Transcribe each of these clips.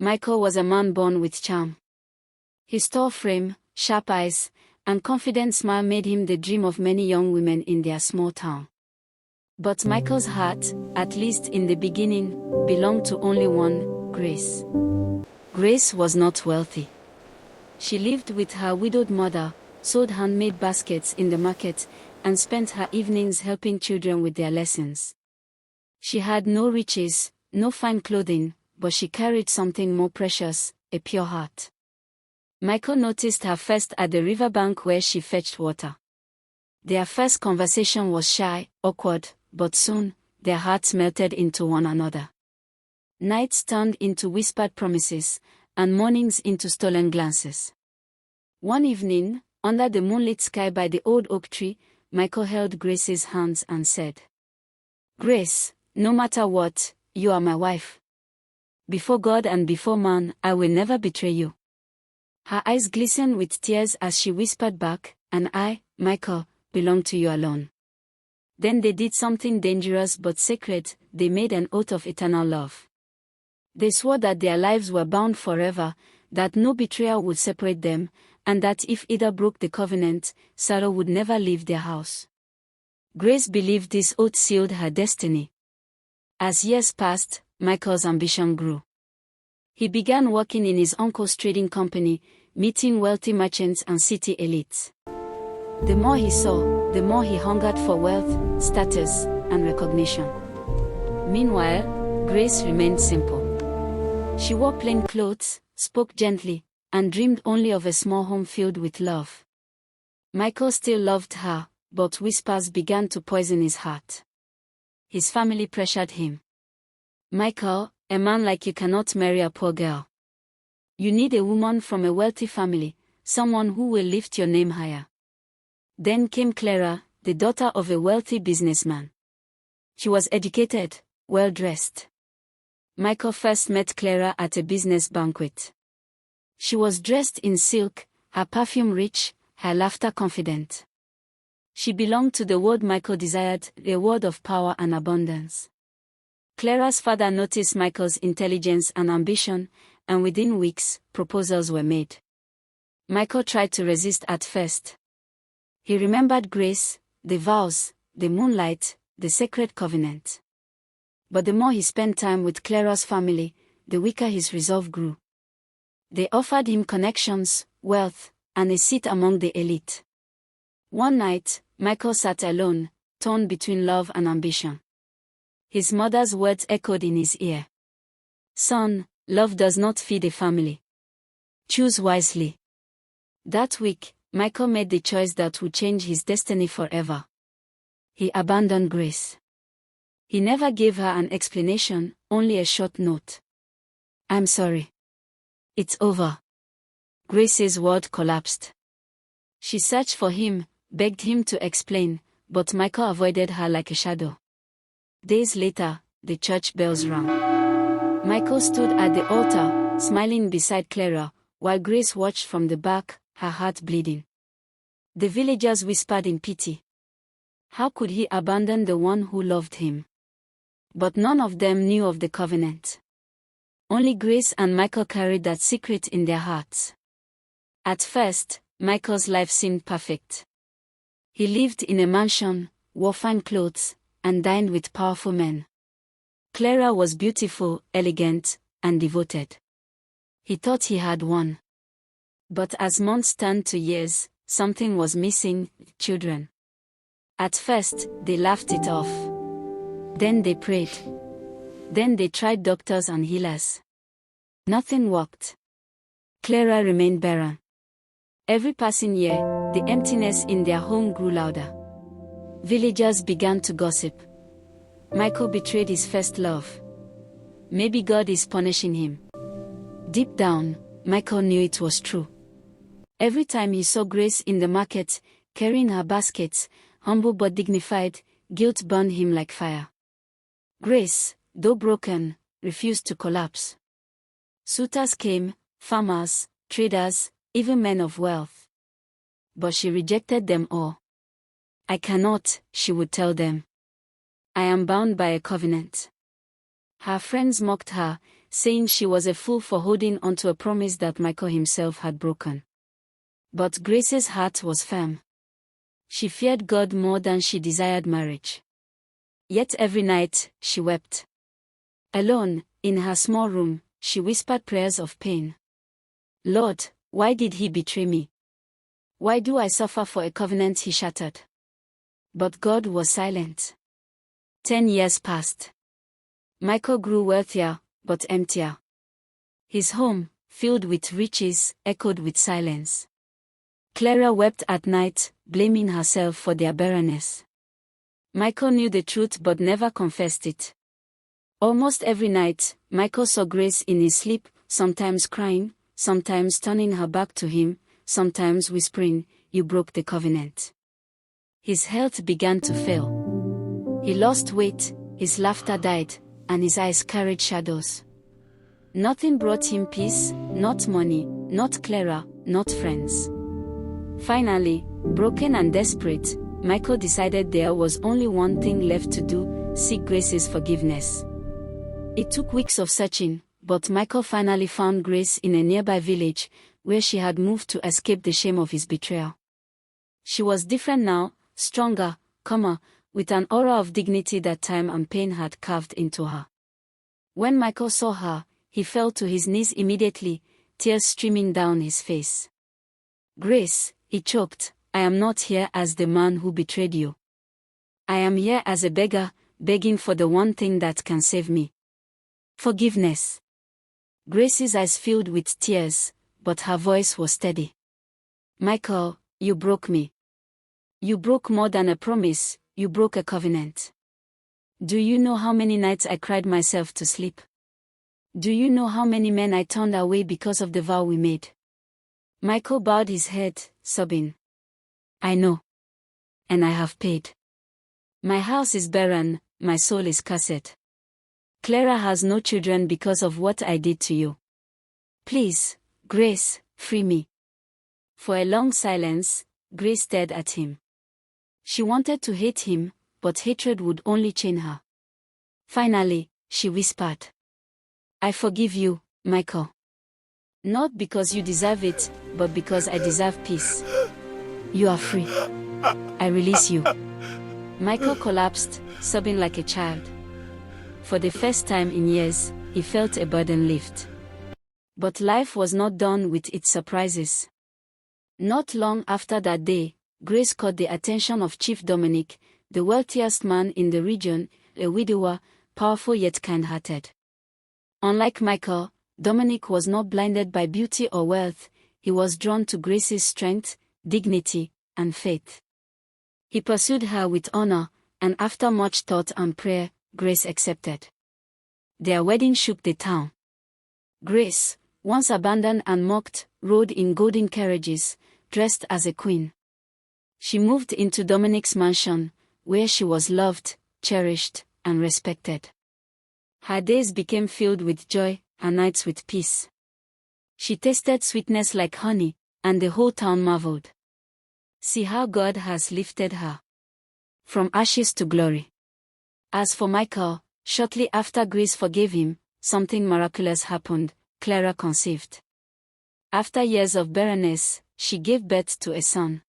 Michael was a man born with charm. His tall frame, sharp eyes, and confident smile made him the dream of many young women in their small town. But Michael's heart, at least in the beginning, belonged to only one, Grace. Grace was not wealthy. She lived with her widowed mother, sewed handmade baskets in the market, and spent her evenings helping children with their lessons. She had no riches, no fine clothing, but she carried something more precious, a pure heart. Michael noticed her first at the riverbank where she fetched water. Their first conversation was shy, awkward, but soon, their hearts melted into one another. Nights turned into whispered promises, and mornings into stolen glances. One evening, under the moonlit sky by the old oak tree, Michael held Grace's hands and said, "Grace, no matter what, you are my wife. Before God and before man, I will never betray you." Her eyes glistened with tears as she whispered back, "And I, Michael, belong to you alone." Then they did something dangerous but sacred. They made an oath of eternal love. They swore that their lives were bound forever, that no betrayal would separate them, and that if either broke the covenant, sorrow would never leave their house. Grace believed this oath sealed her destiny. As years passed, Michael's ambition grew. He began working in his uncle's trading company, meeting wealthy merchants and city elites. The more he saw, the more he hungered for wealth, status, and recognition. Meanwhile, Grace remained simple. She wore plain clothes, spoke gently, and dreamed only of a small home filled with love. Michael still loved her, but whispers began to poison his heart. His family pressured him. "Michael, a man like you cannot marry a poor girl. You need a woman from a wealthy family, someone who will lift your name higher." Then came Clara, the daughter of a wealthy businessman. She was educated, well-dressed. Michael first met Clara at a business banquet. She was dressed in silk, her perfume rich, her laughter confident. She belonged to the world Michael desired, a world of power and abundance. Clara's father noticed Michael's intelligence and ambition, and within weeks, proposals were made. Michael tried to resist at first. He remembered Grace, the vows, the moonlight, the sacred covenant. But the more he spent time with Clara's family, the weaker his resolve grew. They offered him connections, wealth, and a seat among the elite. One night, Michael sat alone, torn between love and ambition. His mother's words echoed in his ear. "Son, love does not feed a family. Choose wisely." That week, Michael made the choice that would change his destiny forever. He abandoned Grace. He never gave her an explanation, only a short note. "I'm sorry. It's over." Grace's world collapsed. She searched for him, begged him to explain, but Michael avoided her like a shadow. Days later, the church bells rang. Michael stood at the altar, smiling beside Clara, while Grace watched from the back, her heart bleeding. The villagers whispered in pity. How could he abandon the one who loved him? But none of them knew of the covenant. Only Grace and Michael carried that secret in their hearts. At first, Michael's life seemed perfect. He lived in a mansion, wore fine clothes, and dined with powerful men. Clara was beautiful, elegant, and devoted. He thought he had won. But as months turned to years, something was missing: children. At first, they laughed it off. Then they prayed. Then they tried doctors and healers. Nothing worked. Clara remained barren. Every passing year, the emptiness in their home grew louder. Villagers began to gossip. Michael betrayed his first love. Maybe God is punishing him. Deep down, Michael knew it was true. Every time he saw Grace in the market, carrying her baskets, humble but dignified, guilt burned him like fire. Grace, though broken, refused to collapse. Suitors came, farmers, traders, even men of wealth. But she rejected them all. "I cannot," she would tell them. "I am bound by a covenant." Her friends mocked her, saying she was a fool for holding onto a promise that Michael himself had broken. But Grace's heart was firm. She feared God more than she desired marriage. Yet every night, she wept. Alone, in her small room, she whispered prayers of pain. Lord, why did he betray me? Why do I suffer for a covenant he shattered? But God was silent. 10 years passed. Michael grew wealthier, but emptier. His home, filled with riches, echoed with silence. Clara wept at night, blaming herself for their barrenness. Michael knew the truth but never confessed it. Almost every night, Michael saw Grace in his sleep, sometimes crying, sometimes turning her back to him, sometimes whispering, "You broke the covenant." His health began to fail. He lost weight, his laughter died, and his eyes carried shadows. Nothing brought him peace, not money, not Clara, not friends. Finally, broken and desperate, Michael decided there was only one thing left to do: seek Grace's forgiveness. It took weeks of searching, but Michael finally found Grace in a nearby village, where she had moved to escape the shame of his betrayal. She was different now, stronger, calmer, with an aura of dignity that time and pain had carved into her. When Michael saw her, he fell to his knees immediately, tears streaming down his face. "Grace," he choked, "I am not here as the man who betrayed you. I am here as a beggar, begging for the one thing that can save me. Forgiveness." Grace's eyes filled with tears, but her voice was steady. "Michael, you broke me. You broke more than a promise, you broke a covenant. Do you know how many nights I cried myself to sleep? Do you know how many men I turned away because of the vow we made?" Michael bowed his head, sobbing. "I know. And I have paid. My house is barren, my soul is cursed. Clara has no children because of what I did to you. Please, Grace, free me." For a long silence, Grace stared at him. She wanted to hate him, but hatred would only chain her. Finally, she whispered, "I forgive you, Michael. Not because you deserve it, but because I deserve peace. You are free. I release you." Michael collapsed, sobbing like a child. For the first time in years, he felt a burden lift. But life was not done with its surprises. Not long after that day, Grace caught the attention of Chief Dominic, the wealthiest man in the region, a widower, powerful yet kind-hearted. Unlike Michael, Dominic was not blinded by beauty or wealth. He was drawn to Grace's strength, dignity, and faith. He pursued her with honor, and after much thought and prayer, Grace accepted. Their wedding shook the town. Grace, once abandoned and mocked, rode in golden carriages, dressed as a queen. She moved into Dominic's mansion, where she was loved, cherished, and respected. Her days became filled with joy, her nights with peace. She tasted sweetness like honey, and the whole town marveled. See how God has lifted her from ashes to glory. As for Michael, shortly after Grace forgave him, something miraculous happened. Clara conceived. After years of barrenness, she gave birth to a son.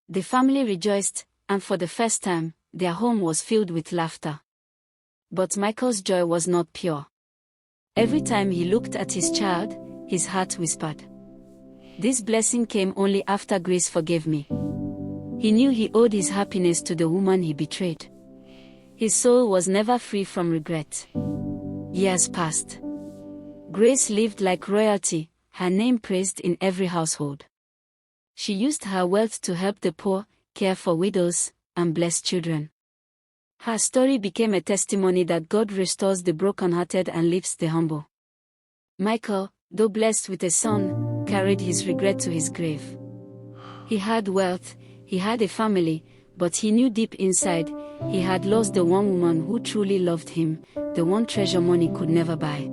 The family rejoiced, and for the first time, their home was filled with laughter. But Michael's joy was not pure. Every time he looked at his child, his heart whispered, "This blessing came only after Grace forgave me." He knew he owed his happiness to the woman he betrayed. His soul was never free from regret. Years passed. Grace lived like royalty, her name praised in every household. She used her wealth to help the poor, care for widows, and bless children. Her story became a testimony that God restores the brokenhearted and lifts the humble. Michael, though blessed with a son, carried his regret to his grave. He had wealth, he had a family, but he knew deep inside, he had lost the one woman who truly loved him, the one treasure money could never buy.